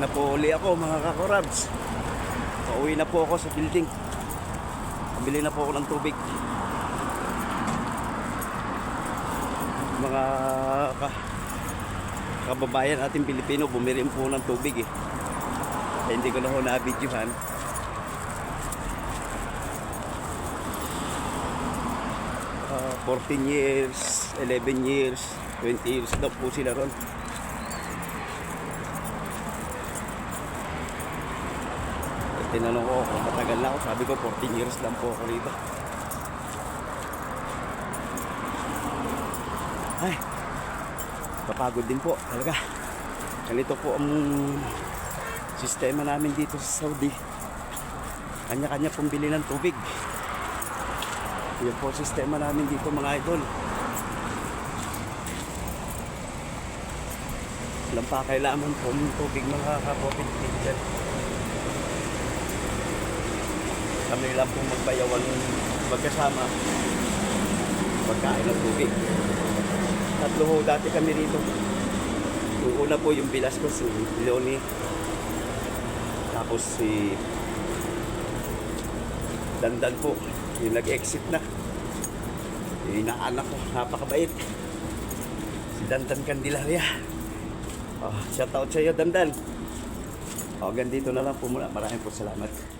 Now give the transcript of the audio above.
na po uli ako mga kakorabs. Pauwi na po ako sa building. Pabili na po ako ng tubig. Mga kababayan natin Pilipino, bumili po ng tubig eh. Kaya hindi ko na ho na-videohan. 14 years, 11 years, 20 years daw po sila ron. Tinanong ko kung matagal na ako, sabi ko 14 years lang po ako rito. Ay, kapagod din po talaga. Ganito po ang sistema namin dito sa Saudi. Kanya-kanya pong bili ng tubig. Yan po sistema namin dito mga idol. Walang pa kailangan po ng tubig mga kapatid dyan. Kami lang po magbayawan magkasama pagkain ng tubig. Tatlo ho dati kami rito. Yung una po yung bilas ko si Leonie. Tapos si Dandan po. Yung nag-exit na. Yung inaanak ko. Napakabait. Si Dandan Candelaria. Oh, shout out sa iyo Dandan. Oh, ganito na lang po muna. Maraming po salamat.